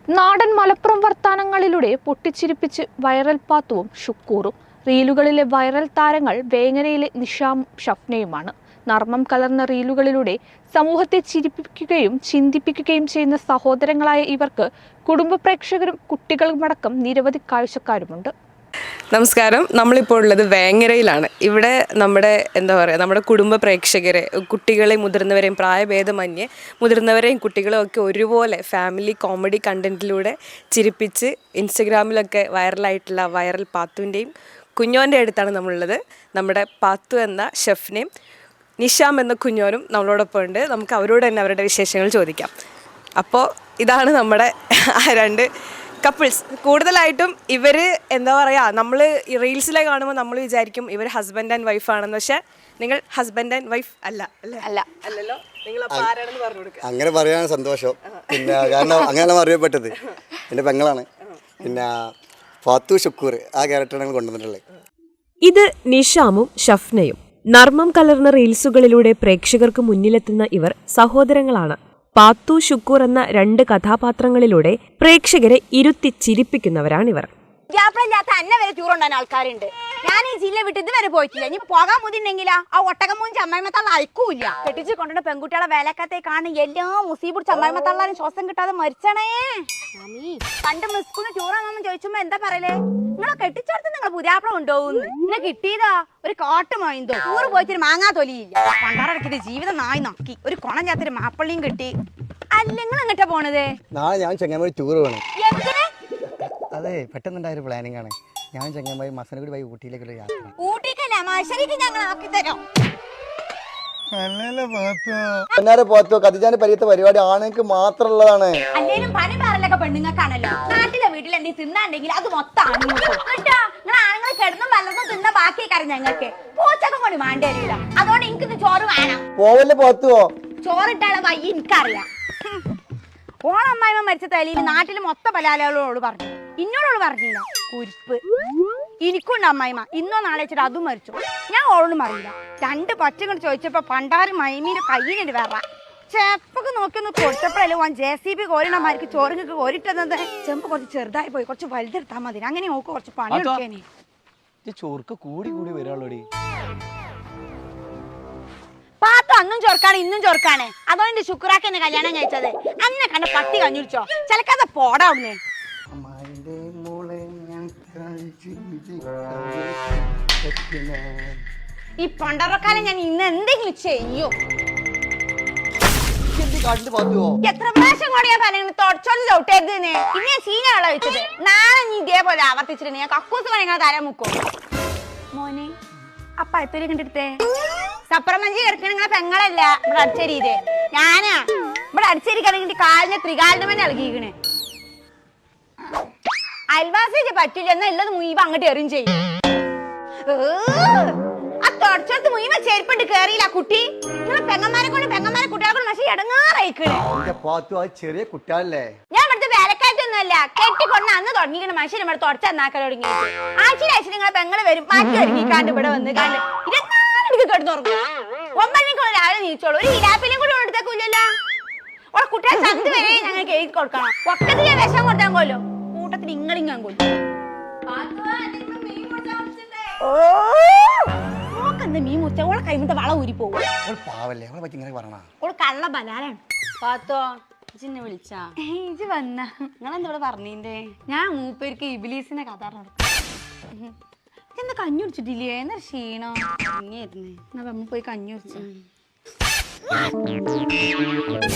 നാടൻ Malappuram വർത്താനങ്ങളിലൂടെ പൊട്ടിച്ചിരിപ്പിച്ച് viral പാത്തുവും ഷുക്കൂറും. റീലുകളിലെ viral താരങ്ങൾ വേങ്ങരയിലെ നിഷാമും ഷഫ്നയുമാണ്. നർമ്മം കലർന്ന റീലുകളിലൂടെ സമൂഹത്തെ ചിരിപ്പിക്കുകയും ചിന്തിപ്പിക്കുകയും ചെയ്യുന്ന സഹോദരങ്ങളായ ഇവർക്ക് കുടുംബ പ്രേക്ഷകരും കുട്ടികളുമടക്കം നിരവധി കാഴ്ചക്കാരുമുണ്ട്. നമസ്കാരം. നമ്മളിപ്പോൾ ഉള്ളത് വേങ്ങരയിലാണ്. ഇവിടെ നമ്മുടെ കുടുംബ പ്രേക്ഷകരെ, കുട്ടികളെയും മുതിർന്നവരെയും പ്രായഭേദമന്യേ മുതിർന്നവരെയും കുട്ടികളെയും ഒക്കെ ഒരുപോലെ ഫാമിലി കോമഡി കണ്ടന്റിലൂടെ ചിരിപ്പിച്ച് ഇൻസ്റ്റഗ്രാമിലൊക്കെ വൈറലായിട്ടുള്ള വൈറൽ പാത്തുവിൻ്റെയും കുഞ്ഞോൻ്റെ അടുത്താണ് നമ്മളുള്ളത്. നമ്മുടെ പാത്തു എന്ന ഷെഫിനെയും നിഷാം എന്ന കുഞ്ഞോനും നമ്മളോടൊപ്പം ഉണ്ട്. നമുക്ക് അവരോട് തന്നെ അവരുടെ വിശേഷങ്ങൾ ചോദിക്കാം. അപ്പോൾ ഇതാണ് നമ്മുടെ രണ്ട് കപ്പിൾസ്. കൂടുതലായിട്ടും ഇവർ നമ്മൾ റീൽസിലെ കാണുമ്പോൾ നമ്മൾ വിചാരിക്കും ഇവർ ഹസ്ബൻഡ് ആൻഡ് വൈഫ് ആണെന്ന്. പക്ഷേ നിങ്ങൾ ഹസ്ബൻഡ് ആൻഡ് വൈഫ് അല്ലല്ലോ. നിങ്ങൾ ആരാണെന്ന് പറഞ്ഞു കൊടുക്കുക. അങ്ങനെ പറയാൻ സന്തോഷം. പിന്നെ കാരണം അങ്ങനെയാണ് അറിയപ്പെട്ടത്. എൻ്റെ പെങ്ങളാണ്. പിന്നെ ഫാത്തു ഷുക്കൂർ ആ ക്യാരക്ടറാണ് കൊണ്ടുവന്നിട്ടുള്ളത്. ഇത് നിഷാമും ഷഫ്നയും. നർമ്മം കലർന്ന റീൽസുകളിലൂടെ പ്രേക്ഷകർക്ക് മുന്നിലെത്തുന്ന ഇവർ സഹോദരങ്ങളാണ്. പാത്തു ഷുക്കൂർ എന്ന രണ്ട് കഥാപാത്രങ്ങളിലൂടെ പ്രേക്ഷകരെ ഇരുത്തി ചിരിപ്പിക്കുന്നവരാണിവർ. അന്നെ വരെ ടൂറുണ്ടാൻ ആൾക്കാരുണ്ട്. ഞാൻ ഈ ജില്ല വിട്ട് ഇതുവരെ പോയിട്ടില്ല. ഇനി പോകാൻ മുതിണ്ടെങ്കിലാ ആ ഒട്ടകമൂഞ്ചി അമ്മായിമത്തള്ള അയക്കൂല. കെട്ടിച്ച് കൊണ്ടുവന്ന പെൺകുട്ടികളെ വേലക്കത്തെ കാണുന്ന എല്ലാ മുസീബുടിച്ച് അമ്മായിമത്തള്ളാരും ശ്വാസം കിട്ടാതെ മരിച്ചണേ. പണ്ട് സ്കൂളിൽ ടൂറാണെന്ന് ചോദിച്ചുമ്പോ എന്താ പറയലേ, നിങ്ങളെ കെട്ടിച്ചോടത്ത് നിങ്ങൾ പുതിയാപ്പിള കൊണ്ടുപോകുന്നു. എന്നെ കിട്ടിയതാ ഒരു കാട്ടുമായിന്തോ. ടൂറ് പോയിട്ട് മാങ്ങാ തൊലിയില്ല. പണ്ടാറടക്കിന്റെ ജീവിതം നായി നോക്കി ഒരു കുണം ചേർത്തൊരു മാപ്പള്ളിയും കിട്ടി. അല്ല നിങ്ങൾ എങ്ങോട്ടാ പോണത്? നാളെ ഞാൻ ചെങ്ങായി ടൂർ പോകണം. എന്തിന്? അതെ, പെട്ടെന്നുണ്ടായ ഒരു പ്ലാനിങ് ആണ്. ഞാൻ ചെങ്ങായി മസനഗുഡി വഴി ഊട്ടിയിലേക്കുള്ള യാത്ര. ഊട്ടിക്കല്ല, മത്സരിക്ക് ഞങ്ങൾ ആക്കി തരാം. കതിജാന്റെ പരിയത്തെ പരിപാടി ആണുങ്ങൾക്ക് മാത്രമുള്ളതാണ്. അല്ലേലും പണി പാറലൊക്കെ പെണ്ണുങ്ങൾക്കാണല്ലോ. നാട്ടിലെ വീട്ടിൽ എന്തെങ്കിലും തിന്നാണ്ടെങ്കിൽ അത് മൊത്തം ആണുങ്ങൾ നിങ്ങൾ ആണുങ്ങൾ കിടന്നും പലർന്നും തിന്ന ബാക്കിയേക്കാരം ഞങ്ങൾക്ക്. പൂച്ചക്കും കൊണ്ട് വേണ്ടി വരില്ല. അതുകൊണ്ട് എനിക്കിന്ന് ചോറ് വേണം. പോവല്ലേ പോത്തുവോ? ചോറിട്ടാളെ വയ്യ എനിക്കറിയാം. ഓണമ്മായിമ മരിച്ച തലയിൽ നാട്ടിൽ മൊത്തം പല ആളുകളോട് പറഞ്ഞു. ഇന്നോടോട് പറഞ്ഞില്ല. കുരിപ്പ് എനിക്കുണ്ട് അമ്മായിമ. ഇന്നോ നാളെ വെച്ചിട്ട് അതും മരിച്ചു. ഞാൻ ഓളോടും അറിയില്ല. രണ്ട് പച്ചങ്ങൾ ചോദിച്ചപ്പോ പണ്ടാറ് മൈമീന്റെ കയ്യിനുണ്ട് വേറെ ചെപ്പൊക്കെ നോക്കിയൊന്ന് കൊടുത്തപ്പോഴല്ലേ ഓൻ JCB കോരിണമാർക്ക് ചോറിനൊക്കെ കോരിട്ടത്. ചെമ്പ് കുറച്ച് ചെറുതായി പോയി, കുറച്ച് വലുതെടുത്താൽ മതി. അങ്ങനെ നോക്ക് കുറച്ച് പണി എടുക്കാനേ. ചോർക്ക് കൂടി കൂടി വരാളോടി. പാത്തു അന്നും ചോർക്കാണ് ഇന്നും ചോർക്കാണ്. അതുകൊണ്ട് ശുക്രാക്ക് എന്നെ കല്യാണം കഴിച്ചത്. അന്നെ കണ്ട പട്ടി കഞ്ഞുടിച്ചോ ചിലക്കാതെ പോടാ അവിടുന്ന്. ഈ പണ്ടറക്കാലം ഞാൻ ഇന്ന് എന്തെങ്കിലും ചെയ്യോ? എത്ര പ്രാവശ്യം കൂടെ ഞാൻ പറയുന്നത് തുടച്ചോണ്ട് ചവിട്ടരുതെന്ന്. പിന്നെ ചീന വെള്ളം വെച്ചത്. നാളെ നീ ഇതേപോലെ ആവർത്തിച്ചിട്ടുണ്ട് ഞാൻ കക്കൂസ് പണിങ്ങളെ തല മുക്കോ. മോനെ അപ്പ എപ്പോഴും കണ്ടെടുത്തേ സപ്രമഞ്ചി കിടക്കണ നിങ്ങളെ പെങ്ങളല്ല ഇവിടെ അടിച്ചേരിയത്. ഞാനാ ഇവിടെ അടിച്ചേരിക്കണെങ്കിൽ കാലിന് ത്രികാലിന് ഇളകിക്കണേ. അയൽവാസി പറ്റില്ല എന്നാ ഉള്ളത് മുയിവ അങ്ങോട്ട് എറിയും ചെയ്യും. ആ തുടച്ചോടത്ത് മുയിവ ചെരുപ്പിട്ട് കേറിയില്ല കുട്ടി. നിങ്ങളെ പെങ്ങന്മാരെ കുട്ടികളെ കൊണ്ട് പക്ഷെ ഇടങ്ങാറായിക്കണേ. ചെറിയ കുട്ടികളല്ലേ. ഞാൻ ഇവിടുത്തെ വേലക്കാറ്റൊന്നുമല്ല. കെട്ടിക്കൊണ്ട അന്ന് തുടങ്ങിക്കണ മനുഷ്യൻ ഇവിടെ തുടച്ച എന്നാക്കാൻ തുടങ്ങി. ആഴ്ച നിങ്ങളെ പെങ്ങള് വരും മാറ്റി ഒരുങ്ങിക്കാണ്ട് ഇവിടെ വന്ന് കാണ്ട് 24 മണിക്ക് കിടന്നുറങ്ങും. 9 മണിക്കുള്ള രാവിലെ നീച്ചോളൂ. ഒരു ഇരാപ്പിലും കൂടി എടുത്തേക്കൂല്ലല്ലോ. ഓളെ കുട്ടികളെ ചന്ത് വരെ ഞങ്ങൾക്ക് എഴുതി കൊടുക്കണം. ഒക്കത്തിൽ ഞാൻ വിഷം കൊടുത്താൻ കൊല്ലോ. കൂട്ടത്തിൽ ഇങ്ങളിങ്ങാൻ കൊല്ലും. ഓക്കെന്താ മീൻ മുറിച്ച ഓളെ കൈമത്തെ വള ഊരി പോകും. ഓള് കള്ള ബലാലാണ്. പാത്തോ ഇജിന്നെ വിളിച്ചാ? ഇജ് വന്ന നിങ്ങളെന്താ ഇവിടെ പറഞ്ഞീന്റെ? ഞാൻ മൂപ്പേർക്ക് ഇബിലീസിനെ കഥ എന്താ കഞ്ഞി കുടിച്ചിട്ടില്ലേ? എന്നാ ക്ഷീണോ? ഇങ്ങേരുന്നേ. എന്നാ നമ്മ പോയി കഞ്ഞി കുടിച്ച.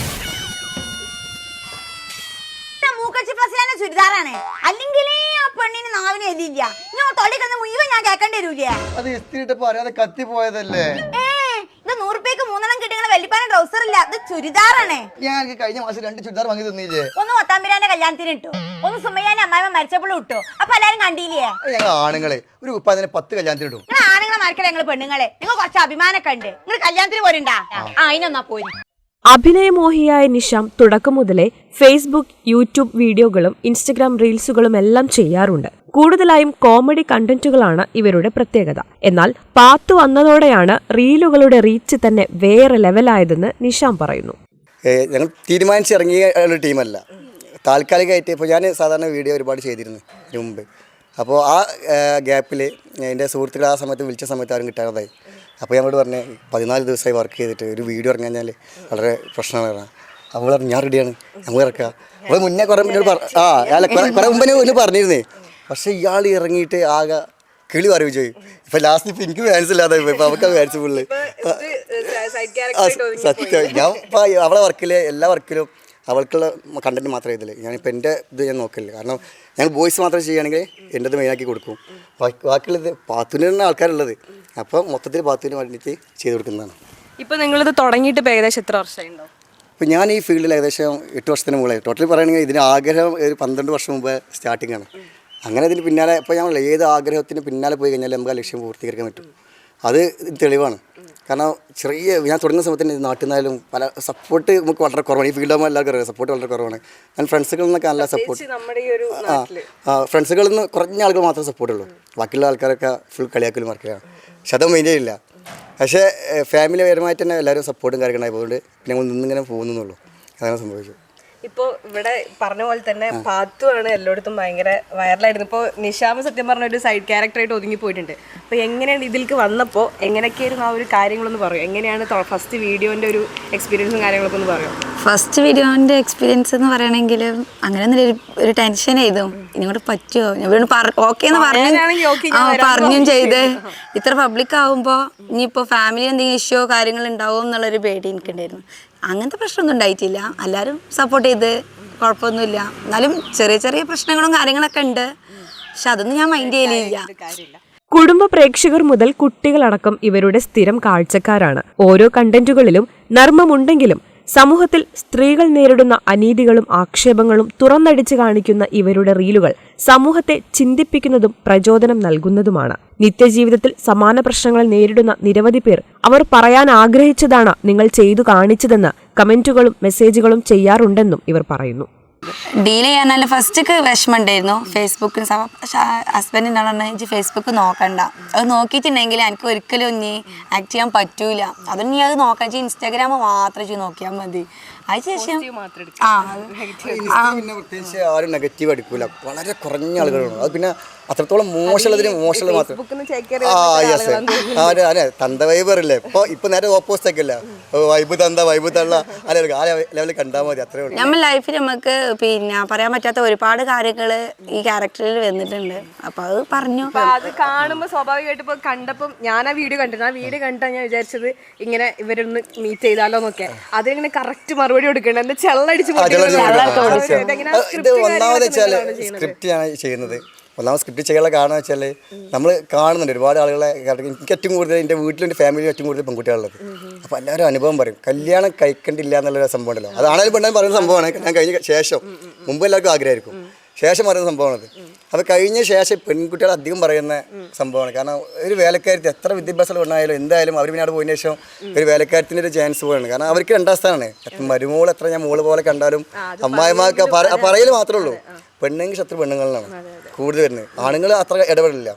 മൂക്കച്ചി ഫസിലാന്റെ ചുരിദാറാണ്. അല്ലെങ്കിലേ ആ പെണ്ണിന് നാവിന് എല്ലില്ല. ഞാൻ തൊള്ളിക്കുന്ന മുഴുവൻ ഞാൻ കേൾക്കേണ്ടി വരൂലേ? അത് ഇസ്തിരിട്ടപ്പോ അറിയാതെ കത്തി പോയതല്ലേ. ഇത് 100 രൂപയ്ക്ക് 3 കിട്ടിയ വലിപ്പാന ട്രൗസർ ഇല്ല. ഇത് ചുരിദാറാണ്. ഞാൻ കഴിഞ്ഞ മാസം 2 ചുരിദാർ വാങ്ങി തന്നില്ലേ? ഒന്ന് ഒത്താമ്പിരാന്റെ കല്യാണത്തിന് ഇട്ടു, ഒന്ന് സുമയ്യാന്റെ അമ്മായിമ്മ മരിച്ചപ്പോഴും ഇട്ടു. അപ്പൊ എല്ലാരും കണ്ടില്ലേ? ഞങ്ങൾ ആണുങ്ങളെ ഒരു ഉപ്പാദിനെ 10 കല്യാണത്തിന് ഇടും. നിങ്ങൾ ആണുങ്ങളെ മരക്കല ഞങ്ങൾ പെണ്ണുങ്ങളെ. നിങ്ങൾ കുറച്ച് അഭിമാനമൊക്കെ ഉണ്ട്. നിങ്ങൾ കല്യാണത്തിന് പോരുണ്ടാ? അതിനൊന്നാ പോരി. അഭിനയമോഹിയായ നിഷാം തുടക്കം മുതലേ ഫേസ്ബുക്ക്, യൂട്യൂബ് വീഡിയോകളും ഇൻസ്റ്റഗ്രാം റീൽസുകളും എല്ലാം ചെയ്യാറുണ്ട്. കൂടുതലായും കോമഡി കണ്ടന്റുകളാണ് ഇവരുടെ പ്രത്യേകത. എന്നാൽ പാത്തു വന്നതോടെയാണ് റീലുകളുടെ റീച്ച് തന്നെ വേറെ ലെവലായതെന്ന് നിഷാം പറയുന്നു. ഞങ്ങൾ തീരുമാനിച്ചിറങ്ങിയ ഒരു ടീമല്ല. താൽക്കാലികമായിട്ട് ഇപ്പോൾ ഞാൻ സാധാരണ വീഡിയോ ഒരുപാട് ചെയ്തിരുന്നു ഇതിന് മുമ്പ്. അപ്പോൾ ആ ഗ്യാപ്പിൽ എൻ്റെ സുഹൃത്തുക്കൾ ആ സമയത്ത് വിളിച്ച സമയത്ത് ആരും കിട്ടാതായി. അപ്പോൾ ഞങ്ങളോട് പറഞ്ഞ് 14 ദിവസമായി വർക്ക് ചെയ്തിട്ട് ഒരു വീഡിയോ ഇറങ്ങി കഴിഞ്ഞാൽ വളരെ പ്രശ്നമാണ്. അവൾ പറഞ്ഞു ഞാൻ റെഡിയാണ്, നമ്മൾ ഇറക്കുക. അവൾ മുന്നേ കുറേ മുന്നേ കുറേ മുമ്പേ പറഞ്ഞിരുന്നേ. പക്ഷേ ഇയാൾ ഇറങ്ങിയിട്ട് ആകെ കിളി പറയും ചെയ്യും. ഇപ്പം ലാസ്റ്റ് ഇപ്പം എനിക്ക് ഫാൻസ് ഇല്ലാതെ ഇപ്പം അവർക്ക് ഫാൻസ് ഫുള്ള്. സത്യം ഞാൻ ഇപ്പം അവളെ വർക്കിൽ എല്ലാ വർക്കിലും അവൾക്കുള്ള കണ്ടന്റ് മാത്രമേ ഇതിൽ ഞാനിപ്പോൾ എൻ്റെ ഇത് ഞാൻ നോക്കില്ല. കാരണം ഞങ്ങൾ ബോയ്സ് മാത്രം ചെയ്യുകയാണെങ്കിൽ എൻ്റെ ഇത് മെയിനാക്കി കൊടുക്കും. ബാക്കിയുള്ളത് പാത്തുവിന് തന്നെ ആൾക്കാരുള്ളത്. അപ്പം മൊത്തത്തിൽ പാത്തുവിന് വേണ്ടിയിട്ട് ചെയ്ത് കൊടുക്കുന്നതാണ്. ഇപ്പോൾ നിങ്ങളിത് തുടങ്ങിയിട്ട് ഇപ്പോൾ ഏകദേശം എത്ര വർഷമായിട്ടുണ്ടോ? ഇപ്പം ഞാൻ ഈ ഫീൽഡിൽ ഏകദേശം 8 വർഷത്തിന് മുകളിലായി. ടോട്ടലി പറയുകയാണെങ്കിൽ ഇതിന് ആഗ്രഹം ഒരു 12 വർഷം മുമ്പ് സ്റ്റാർട്ടിംഗ് ആണ്. അങ്ങനെ ഇതിന് പിന്നാലെ ഇപ്പോൾ ഞങ്ങൾ ഏത് ആഗ്രഹത്തിന് പിന്നാലെ പോയി കഴിഞ്ഞാൽ നമുക്ക് ആ ലക്ഷ്യം പൂർത്തീകരിക്കാൻ പറ്റും. അത് തെളിവാണ്. കാരണം ചെറിയ ഞാൻ തുടങ്ങുന്ന സമയത്ത് തന്നെ നാട്ടിൽ നിന്നായാലും പല സപ്പോർട്ട് നമുക്ക് വളരെ കുറവാണ്. ഈ ഫീൽഡാകുമ്പോൾ എല്ലാവർക്കും അറിയാം സപ്പോർട്ട് വളരെ കുറവാണ്. ഞാൻ ഫ്രണ്ട്സുകളിൽ നിന്നൊക്കെ നല്ല സപ്പോർട്ട്, ഫ്രണ്ട്സുകളിൽ നിന്ന് കുറഞ്ഞ ആളുകൾ മാത്രമേ സപ്പോർട്ടുള്ളൂ. ബാക്കിയുള്ള ആൾക്കാരൊക്കെ ഫുൾ കളിയാക്കലും വർക്കുകയാണ്. പക്ഷെ അത് മെയിൻറ്റെയിൻ ഇല്ല. പക്ഷേ ഫാമിലി പരമായിട്ട് തന്നെ എല്ലാവരും സപ്പോർട്ടും കാര്യങ്ങളായി പോകുന്നുണ്ട്. പിന്നെ ഞങ്ങൾ നിന്നിങ്ങനെ പോകുന്നുള്ളൂ. അതാണ് സംഭവിച്ചത്. ഇപ്പോൾ ഇവിടെ പറഞ്ഞ പോലെ തന്നെ പാത്തു ആണ് എല്ലായിടത്തും ഭയങ്കര വൈറലായിരുന്നു. ഇപ്പോൾ നിഷാമ് സത്യം പറഞ്ഞ ഒരു സൈഡ് ക്യാരക്ടറായിട്ട് ഒതുങ്ങി പോയിട്ടുണ്ട്. അപ്പോൾ എങ്ങനെയാണ് ഇതിലേക്ക് വന്നപ്പോൾ എങ്ങനെയൊക്കെയായിരുന്നു ആ ഒരു കാര്യങ്ങളൊന്ന് പറയും? എങ്ങനെയാണ് ഫസ്റ്റ് വീഡിയോൻ്റെ ഒരു എക്സ്പീരിയൻസും കാര്യങ്ങളൊക്കെ ഒന്ന് പറയും? ഫസ്റ്റ് വീഡിയോന്റെ എക്സ്പീരിയൻസ് എന്ന് പറയണമെങ്കിൽ അങ്ങനെ ഒരു ടെൻഷൻ ചെയ്തു. ഇനിയോട് പറ്റുമോ ഓക്കെ എന്ന് പറഞ്ഞും ചെയ്ത് ഇത്ര പബ്ലിക് ആവുമ്പോൾ ഇനിയിപ്പോൾ ഫാമിലി എന്തെങ്കിലും ഇഷ്യോ കാര്യങ്ങൾ ഉണ്ടാവും എന്നുള്ളൊരു പേടി എനിക്കുണ്ടായിരുന്നു. അങ്ങനത്തെ പ്രശ്നമൊന്നും ഉണ്ടായിട്ടില്ല. എല്ലാവരും സപ്പോർട്ട് ചെയ്ത് കുഴപ്പമൊന്നുമില്ല. എന്നാലും ചെറിയ ചെറിയ പ്രശ്നങ്ങളും കാര്യങ്ങളൊക്കെ ഉണ്ട്. പക്ഷെ അതൊന്നും ഞാൻ മൈൻഡ് ചെയ്യലില്ല. കുടുംബ പ്രേക്ഷകർ മുതൽ കുട്ടികളടക്കം ഇവരുടെ സ്ഥിരം കാഴ്ചക്കാരാണ്. ഓരോ കണ്ടന്റുകളിലും നർമ്മമുണ്ടെങ്കിലും സമൂഹത്തിൽ സ്ത്രീകൾ നേരിടുന്ന അനീതികളും ആക്ഷേപങ്ങളും തുറന്നടിച്ചു കാണിക്കുന്ന ഇവരുടെ റീലുകൾ സമൂഹത്തെ ചിന്തിപ്പിക്കുന്നതും പ്രചോദനം നൽകുന്നതുമാണ്. നിത്യജീവിതത്തിൽ സമാന പ്രശ്നങ്ങൾ നേരിടുന്ന നിരവധി പേർ അവർ പറയാൻ ആഗ്രഹിച്ചതാണ് നിങ്ങൾ ചെയ്തു കാണിച്ചതെന്ന് കമന്റുകളും മെസ്സേജുകളും ചെയ്യാറുണ്ടെന്നും ഇവർ പറയുന്നു. ഡീൽ ചെയ്യാനല്ല ഫസ്റ്റൊക്കെ വിഷമം ഉണ്ടായിരുന്നു. ഫേസ്ബുക്കിൽ ഹസ്ബൻഡിൻ്റെ ആളെ ഫേസ്ബുക്ക് നോക്കണ്ട, അത് നോക്കിയിട്ടുണ്ടെങ്കിൽ എനിക്ക് ഒരിക്കലും ഇനി ആക്ട് ചെയ്യാൻ പറ്റൂല. അതുകൊണ്ട് നീ അത് നോക്കാൻ ഇൻസ്റ്റാഗ്രാം മാത്രം നോക്കിയാൽ മതി. അതിനുശേഷം പ്രത്യേകിച്ച് ആരും നെഗറ്റീവ് അടിക്കൂല. വളരെ കുറഞ്ഞ ആളുകളാണ്. അത് പിന്നെ അത്രത്തോളം മോശമുള്ളതിന് മോശമുള്ളത് മാത്രം. അതെ തന്ത വൈബറില്ലേ. ഇപ്പൊ നേരെ ഓപ്പോസിറ്റ് ഒക്കെ അല്ല, വൈബ് തന്ത വൈബ് തള്ള അല്ലെ ആ ലെവലിൽ കണ്ടാൽ മതി. അത്രേ ഉള്ളൂ. നമ്മുടെ ലൈഫിൽ നമുക്ക് പിന്നെ പറയാൻ പറ്റാത്ത ഒരുപാട് കാര്യങ്ങൾ ഈ ക്യാരക്ടറിൽ വന്നിട്ടുണ്ട്. അപ്പൊ അത് പറഞ്ഞു. അത് കാണുമ്പോൾ സ്വാഭാവികമായിട്ട് ഇപ്പൊ കണ്ടപ്പം ഞാൻ ആ വീഡിയോ കണ്ടിരുന്നു. ആ വീഡിയോ കണ്ടാൽ ഞാൻ വിചാരിച്ചത് ഇങ്ങനെ ഇവരൊന്ന് മീറ്റ് ചെയ്താലോ എന്നൊക്കെ. അതിങ്ങനെ കറക്റ്റ് മറുപടി കൊടുക്കണ്ട. എന്താ ചെള്ളടിച്ച് ഒന്നാമത് വെച്ചാൽ സ്ക്രിപ്റ്റ് ആണ് ചെയ്യുന്നത്. ഒന്നാമത് സ്ക്രിപ്റ്റ് ചെയ്യാനുള്ള കാരണം വെച്ചാൽ നമ്മൾ കാണുന്നുണ്ട് ഒരുപാട് ആളുകളെ. എനിക്ക് ഏറ്റവും കൂടുതൽ എൻ്റെ വീട്ടിലും എൻ്റെ ഫാമിലിയും ഏറ്റവും കൂടുതൽ പെൺകുട്ടികളുള്ളത്. അപ്പോൾ എല്ലാവരും അനുഭവം പറയും കല്യാണം കഴിക്കണ്ടില്ല എന്നുള്ളൊരു സംഭവം ഉണ്ടല്ലോ. അതാണെങ്കിലും പെണ്ണാൻ പറയുന്ന സംഭവമാണ്. ഞാൻ കഴിഞ്ഞ ശേഷം മുമ്പ് എല്ലാവർക്കും ആഗ്രഹമായിരിക്കും, ശേഷം പറയുന്ന സംഭവമാണത്. അപ്പോൾ കഴിഞ്ഞ ശേഷം പെൺകുട്ടികൾ അധികം പറയുന്ന സംഭവമാണ്. കാരണം ഒരു വേലക്കാരത്തി എത്ര വിദ്യാഭ്യാസം ഉണ്ടായാലും എന്തായാലും അവർ പിന്നെ അവിടെ പോയതിനു ശേഷം ഒരു വേലക്കാരത്തിൻ്റെ ഒരു ചാൻസ് പോയാണ്. കാരണം അവർക്ക് 2ാം സ്ഥാനമാണ്. മരുമോൾ എത്ര ഞാൻ മോള് പോലെ കണ്ടാലും അമ്മായിമാർക്ക് പറയൽ മാത്രമേ ഉള്ളൂ. പെണ്ണുങ്ങൾ ശത്രു പെണ്ണുങ്ങളിലാണ് കൂടുതൽ വരുന്നത്. ആണുങ്ങൾ അത്ര ഇടപെടില്ല.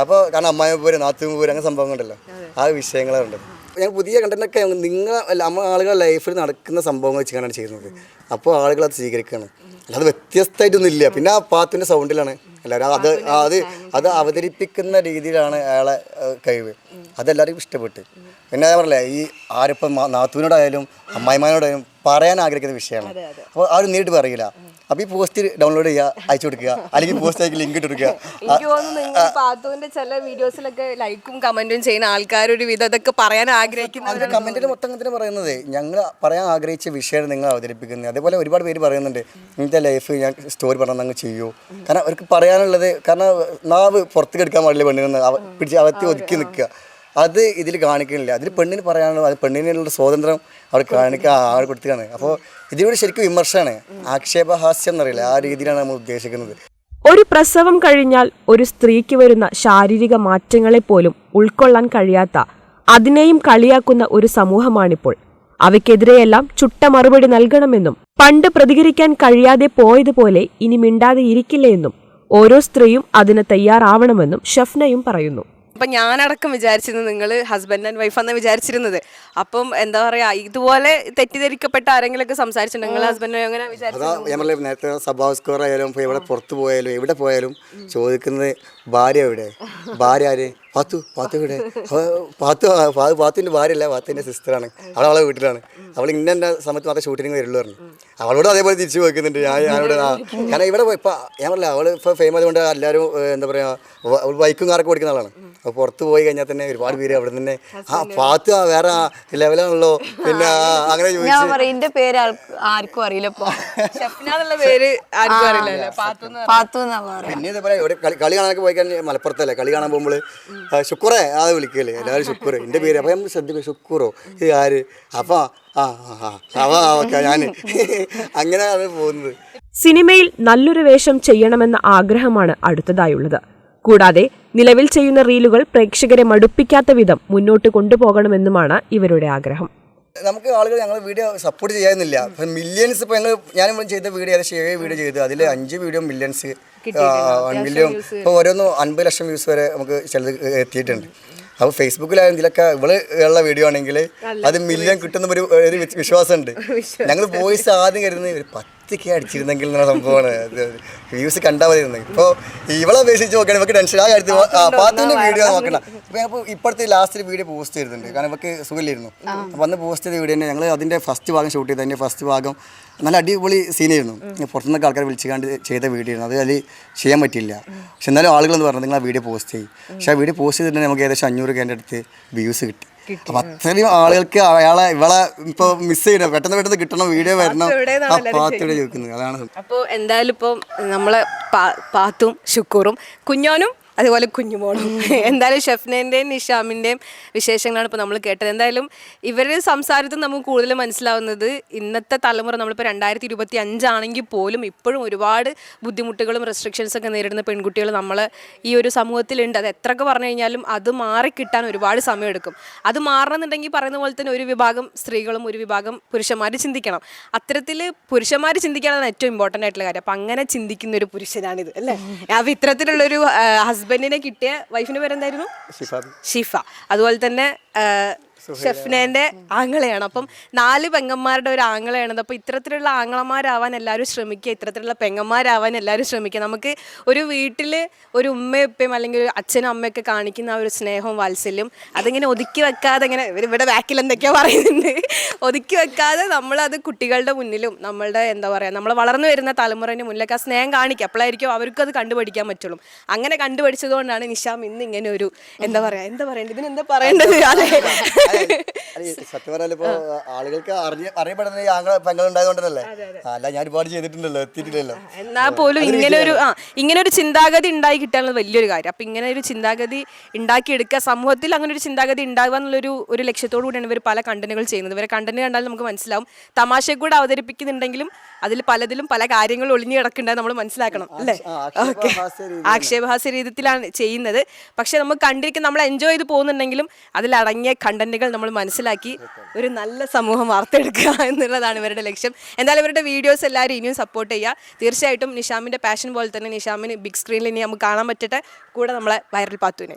അപ്പോൾ കാരണം അമ്മായി പോര് നാത്തും പോര് അങ്ങനെ സംഭവങ്ങളുണ്ടല്ലോ, ആ വിഷയങ്ങളുണ്ട്. ഞങ്ങൾ പുതിയ കണ്ടന്റൊക്കെ നമ്മൾ ആളുകളുടെ ലൈഫിൽ നടക്കുന്ന സംഭവങ്ങൾ വെച്ചാണ് ചെയ്യുന്നത്. അപ്പോൾ ആളുകൾ അത് സ്വീകരിക്കുകയാണ്. അല്ലാതെ വ്യത്യസ്തമായിട്ടൊന്നും ഇല്ല. പിന്നെ ആ പാത്തിൻ്റെ സൗണ്ടിലാണ് എല്ലാവരും അത് അവതരിപ്പിക്കുന്ന രീതിയിലാണ് അയാളെ കഴിവ്. അതെല്ലാവർക്കും ഇഷ്ടപ്പെട്ട്. പിന്നെ ഞാൻ പറഞ്ഞില്ലേ, ഈ ആരിപ്പം നാത്തുവിനോടായാലും അമ്മായിമാനോടായാലും പറയാൻ ആഗ്രഹിക്കുന്ന വിഷയമാണ്. അപ്പോൾ ആരും നേരിട്ട് പറയില്ല. അപ്പോൾ ഈ പോസ്റ്റ് ഡൗൺലോഡ് ചെയ്യുക, അയച്ചു കൊടുക്കുക, അല്ലെങ്കിൽ പോസ്റ്റ് ആക്കി ലിങ്ക് ഇട്ട് കൊടുക്കുക. എനിക്ക് തോന്നുന്നു പാത്തുവിന്റെ ചില വീഡിയോസിലൊക്കെ ലൈക്കും കമന്റും ചെയ്യുന്ന ആൾക്കാരൊരു വിധം അതൊക്കെ പറയാൻ ആഗ്രഹിക്കുന്നു. അതിന്റെ കമന്റിൽ മൊത്തം അങ്ങനെ പറയുന്നത് ഞങ്ങൾ പറയാൻ ആഗ്രഹിച്ച വിഷയം നിങ്ങൾ അവതരിപ്പിക്കുന്നത്. അതേപോലെ ഒരുപാട് പേര് പറയുന്നുണ്ട് ഇന്നത്തെ ലൈഫ് ഞാൻ സ്റ്റോറി പറഞ്ഞാൽ അങ്ങ് ചെയ്യൂ. കാരണം അവർക്ക് പറയാനുള്ളത്, കാരണം നാവ് പുറത്തേക്ക് എടുക്കാൻ പാടില്ല, പെണ്ണിനെ പിടിച്ച് അവത്തി ഒതുക്കി നിൽക്കുക. അത് ഇതിൽ കാണിക്കുന്നില്ല. അതിൽ പെണ്ണിന് പറയാനുള്ളത്, അത് പെണ്ണിനുള്ള സ്വാതന്ത്ര്യം അവർ കാണിക്കാൻ ആൾ കൊടുക്കുകയാണ്. അപ്പോൾ ഇതിലൂടെ ശരിക്കും വിമർശനമാണ്, ആക്ഷേപഹാസ്യം എന്നറിയില്ല, ആ രീതിയിലാണ് നമ്മൾ ഉദ്ദേശിക്കുന്നത്. ഒരു പ്രസവം കഴിഞ്ഞാൽ ഒരു സ്ത്രീക്ക് വരുന്ന ശാരീരിക മാറ്റങ്ങളെപ്പോലും ഉൾക്കൊള്ളാൻ കഴിയാത്ത, അതിനെയും കളിയാക്കുന്ന ഒരു സമൂഹമാണിപ്പോൾ. അവയ്ക്കെതിരെയെല്ലാം ചുട്ട മറുപടി നൽകണമെന്നും പണ്ട് പ്രതികരിക്കാൻ കഴിയാതെ പോയതുപോലെ ഇനി മിണ്ടാതെ ഇരിക്കില്ല എന്നും ഓരോ സ്ത്രീയും അതിന് തയ്യാറാവണമെന്നും ഷഫ്നയും പറയുന്നു. അപ്പം ഞാനടക്കം വിചാരിച്ചിരുന്നത് നിങ്ങൾ ഹസ്ബൻഡ് ആൻഡ് വൈഫ് എന്നാണ് വിചാരിച്ചിരുന്നത്. അപ്പം എന്താ പറയാ, ഇതുപോലെ തെറ്റിദ്ധരിക്കപ്പെട്ട ആരെങ്കിലൊക്കെ സംസാരിച്ചിട്ടുണ്ട് നിങ്ങൾ ഹസ്ബൻഡ് അങ്ങനെ വിചാരിച്ചു? അതാ ഞാൻ പറഞ്ഞ നേരത്തെ സബാവ് സ്കോർ ആയാലും ഇപ്പോൾ എവിടെ പുറത്ത് പോയാലും എവിടെ പോയാലും ചോദിക്കുന്നത് ഭാര്യ എവിടെ, ഭാര്യ ആര്, പാത്തു ഇവിടെ, പാത്തുവിൻ്റെ ഭാര്യയല്ല, പാത്തുവിൻ്റെ സിസ്റ്ററാണ്, അവളെ വീട്ടിലാണ്, അവൾ ഇന്ന സമയത്ത് മാത്രമേ ഷൂട്ടിങ് വരുള്ളൂ പറഞ്ഞു. അവളോട് അതേപോലെ തിരിച്ചു വെക്കുന്നുണ്ട്. ഞാനിവിടെ കാരണം ഇവിടെ ഇപ്പം ഞാൻ പറഞ്ഞില്ല, അവൾ ഇപ്പോൾ ഫെയിം ആയതുകൊണ്ട് എല്ലാവരും എന്താ പറയുക, അവൾ ബൈക്കും കാറൊക്കെ ഓടിക്കുന്ന ആളാണ്. അപ്പോൾ പുറത്ത് പോയി കഴിഞ്ഞാൽ തന്നെ ഒരുപാട് പേര് അവിടെ തന്നെ പാത്ത് വേറെ ലെവലാണല്ലോ, പിന്നെ അങ്ങനെ ഞാൻ പറയും എന്റെ പേര് ആർക്കും അറിയില്ല. പേര് ആർക്കും അറിയില്ല, പാത്തു എന്നാ പറയാ. പിന്നെ ഇതേപോലെ ഇവിടെ കളി കാണാനൊക്കെ പോയി കഴിഞ്ഞാൽ മലപ്പുറത്തല്ലേ കളി കാണാൻ പോകുമ്പോൾ ശുക്കൂറേ അത് വിളിക്കല്ലേ എല്ലാവരും ശുക്കൂർ എൻ്റെ പേര്. അപ്പം നമ്മൾ ശ്രദ്ധിക്കും ശുക്കൂറോ ഇത് ആര്, അപ്പം ഞാൻ അങ്ങനെയാണ് പോകുന്നത്. സിനിമയിൽ നല്ലൊരു വേഷം ചെയ്യണമെന്ന ആഗ്രഹമാണ് അടുത്തതായുള്ളത്. കൂടാതെ നിലവിൽ ചെയ്യുന്ന റീലുകൾ പ്രേക്ഷകരെ മടുപ്പിക്കാത്ത വിധം മുന്നോട്ട് കൊണ്ടുപോകണമെന്നുമാണ് ഇവരുടെ ആഗ്രഹം. നമുക്ക് ആളുകൾ ഞങ്ങൾ വീഡിയോ സപ്പോർട്ട് ചെയ്യാനില്ല. ഇപ്പം മില്യൺസ് ഇപ്പോൾ ഞാനിവിടെ ചെയ്ത വീഡിയോ ഏകദേശം 7 വീഡിയോ ചെയ്തു, അതിൽ 5 വീഡിയോ മില്യൺസ് 1 മില്യൺ, ഇപ്പോൾ ഓരോന്നും 50 ലക്ഷം വ്യൂസ് വരെ നമുക്ക് ചിലത് എത്തിയിട്ടുണ്ട്. അപ്പോൾ ഫേസ്ബുക്കിലായാലും ഇതിലൊക്കെ ഇവള് ഉള്ള വീഡിയോ ആണെങ്കിൽ അത് മില്യൺ കിട്ടുന്ന ഒരു വിശ്വാസമുണ്ട്. ഞങ്ങൾ വോയിസ് ആദ്യം കരുതുന്നത് ഒരു 10K അടിച്ചിരുന്നെങ്കിൽ എന്നുള്ള സംഭവമാണ്, വ്യൂസ് കണ്ടാൽ മതി. ഇപ്പോൾ ഇവളെ അപേക്ഷിച്ച് നോക്കുകയാണെങ്കിൽ നമുക്ക് ടെൻഷൻ ആ കാര്യത്തിൽ പാത്തിൻ്റെ വീഡിയോ നോക്കണം. ഇപ്പോൾ ഞങ്ങൾ ഇപ്പോഴത്തെ ലാസ്റ്റ് വീഡിയോ പോസ്റ്റ് ചെയ്തിട്ടുണ്ട്, കാരണം ഇവർക്ക് സുഖമില്ലായിരുന്നു. അപ്പോൾ അന്ന് പോസ്റ്റ് ചെയ്ത വീഡിയോ തന്നെ ഞങ്ങൾ അതിൻ്റെ ഫസ്റ്റ് ഭാഗം ഷൂട്ട് ചെയ്ത്, അതിൻ്റെ ഫസ്റ്റ് ഭാഗം നല്ല അടിപൊളി സീനായിരുന്നു. പുറത്തുനിന്നൊക്കെ ആൾക്കാർ വിളിച്ചു കണ്ട് ചെയ്ത വീഡിയോ ആയിരുന്നു, അത് അതിൽ ചെയ്യാൻ പറ്റില്ല. പക്ഷെ എന്നാലും ആളുകളെന്ന് പറഞ്ഞത് നിങ്ങൾ ആ വീഡിയോ പോസ്റ്റ് ചെയ്യും. പക്ഷേ ആ വീഡിയോ പോസ്റ്റ് ചെയ്തിട്ടുണ്ടെങ്കിൽ നമുക്ക് ഏകദേശം 500K അടുത്ത് വ്യൂസ് കിട്ടി. അപ്പം അത്രയും ആളുകൾക്ക് ഇവളെ ഇപ്പോൾ മിസ് ചെയ്യണം, പെട്ടെന്ന് കിട്ടണം, വീഡിയോ വരണം, ആ പാത്തോടെ ചോദിക്കുന്നത്. അതാണ്. അപ്പോൾ എന്തായാലും ഇപ്പം നമ്മളെ പാത്തും ശുക്കൂറും കുഞ്ഞോനും അതുപോലെ കുഞ്ഞുമോളും എന്തായാലും ഷെഫ്നേൻ്റെയും നിഷാമിൻ്റെയും വിശേഷങ്ങളാണ് ഇപ്പോൾ നമ്മൾ കേട്ടത്. എന്തായാലും ഇവരുടെ സംസാരത്തിൽ നമുക്ക് കൂടുതൽ മനസ്സിലാവുന്നത് ഇന്നത്തെ തലമുറ, നമ്മളിപ്പോൾ 2025 ആണെങ്കിൽ പോലും ഇപ്പോഴും ഒരുപാട് ബുദ്ധിമുട്ടുകളും റെസ്ട്രിക്ഷൻസൊക്കെ നേരിടുന്ന പെൺകുട്ടികൾ നമ്മൾ ഈ ഒരു സമൂഹത്തിലുണ്ട്. അത് എത്രയൊക്കെ പറഞ്ഞു കഴിഞ്ഞാലും അത് മാറിക്കിട്ടാൻ ഒരുപാട് സമയമെടുക്കും. അത് മാറണമെന്നുണ്ടെങ്കിൽ പറയുന്ന പോലെ തന്നെ ഒരു വിഭാഗം സ്ത്രീകളും ഒരു വിഭാഗം പുരുഷന്മാർ ചിന്തിക്കണം. അത്തരത്തിൽ പുരുഷന്മാർ ചിന്തിക്കാനാണ് ഏറ്റവും ഇമ്പോർട്ടൻ്റ് ആയിട്ടുള്ള കാര്യം. അപ്പം അങ്ങനെ ചിന്തിക്കുന്ന ഒരു പുരുഷനാണിത് അല്ലേ. അപ്പോൾ ഇത്തരത്തിലുള്ളൊരു ഹസ്ബൻഡിനെ കിട്ടിയ വൈഫിന്റെ പേരെന്തായിരുന്നു? ഷിഫ. അതുപോലെ തന്നെ ഷെഫ്നേൻ്റെ ആങ്ങളെയാണ്. അപ്പം 4 പെങ്ങന്മാരുടെ ഒരു ആങ്ങളെയാണ്. അപ്പോൾ ഇത്തരത്തിലുള്ള ആങ്ങളമാരാവാൻ എല്ലാവരും ശ്രമിക്കുക, ഇത്തരത്തിലുള്ള പെങ്ങന്മാരാവാൻ എല്ലാവരും ശ്രമിക്കുക. നമുക്ക് ഒരു വീട്ടിൽ ഒരു ഉമ്മയും ഉപ്പയും അല്ലെങ്കിൽ ഒരു അച്ഛനും അമ്മയൊക്കെ കാണിക്കുന്ന ആ ഒരു സ്നേഹവും വാത്സല്യം അതിങ്ങനെ ഒതുക്കി വെക്കാതെ, ഇങ്ങനെ ഇവിടെ ബാക്കിൽ എന്തൊക്കെയോ പറയുന്നുണ്ട്, ഒതുക്കി വെക്കാതെ നമ്മളത് കുട്ടികളുടെ മുന്നിലും നമ്മളുടെ എന്താ പറയുക, നമ്മൾ വളർന്നു വരുന്ന തലമുറേൻ്റെ മുന്നിലൊക്കെ ആ സ്നേഹം കാണിക്കുക. അപ്പോഴായിരിക്കും അവർക്കും അത് കണ്ടുപഠിക്കാൻ പറ്റുള്ളൂ. അങ്ങനെ കണ്ടുപഠിച്ചതുകൊണ്ടാണ് നിഷാം ഇന്ന് ഇങ്ങനെ ഒരു എന്താ പറയേണ്ടത്, ഇതിനെന്താ പറയേണ്ടത്? അതെ, സത്യം പറഞ്ഞാൽ ഇപ്പോൾ ആളുകൾക്ക് അറിയപ്പെടുന്ന പെങ്ങളുണ്ടായതുകൊണ്ടല്ലേ, അല്ല ഞാൻ ഒരുപാട് ചെയ്തിട്ടുണ്ടല്ലോ, എത്തിയിട്ടില്ലല്ലോ. എന്നാൽ പോലും ഇങ്ങനെ ഒരു ചിന്താഗതി ഉണ്ടായി കിട്ടാനുള്ളത് വലിയൊരു കാര്യം. അപ്പം ഇങ്ങനെ ഒരു ചിന്താഗതി ഉണ്ടാക്കിയെടുക്കുക, സമൂഹത്തിൽ അങ്ങനെ ഒരു ചിന്താഗതി ഉണ്ടാകുക എന്നുള്ളൊരു ലക്ഷ്യത്തോടു കൂടിയാണ് ഇവർ പല കണ്ടന്റുകൾ ചെയ്യുന്നത്. ഇവരെ കണ്ടന്റ് കണ്ടാൽ നമുക്ക് മനസ്സിലാവും, തമാശ കൂടെ അവതരിപ്പിക്കുന്നുണ്ടെങ്കിലും അതിൽ പലതിലും പല കാര്യങ്ങളും ഒളിഞ്ഞു കിടക്കുന്നുണ്ട്, നമ്മൾ മനസ്സിലാക്കണം അല്ലേ. ഓക്കെ, ആക്ഷേപഹാസ്യ രീതിയിലാണ് ചെയ്യുന്നത്. പക്ഷെ നമുക്ക് കണ്ടിരിക്കുന്ന നമ്മൾ എൻജോയ് ചെയ്ത് പോകുന്നുണ്ടെങ്കിലും അതിലടങ്ങിയ കണ്ടന്റുകൾ നമ്മൾ മനസ്സിലാക്കി ഒരു നല്ല സമൂഹം വാർത്തെടുക്കുക എന്നുള്ളതാണ് ഇവരുടെ ലക്ഷ്യം. എന്തായാലും ഇവരുടെ വീഡിയോസ് എല്ലാവരും ഇനിയും സപ്പോർട്ട് ചെയ്യുക. തീർച്ചയായിട്ടും നിഷാമിൻ്റെ പാഷൻ പോലെ തന്നെ നിഷാമിന് ബിഗ് സ്ക്രീനിൽ ഇനി നമുക്ക് കാണാൻ പറ്റട്ടെ, കൂടെ നമ്മളെ വൈറൽ പാത്തുവിനെ.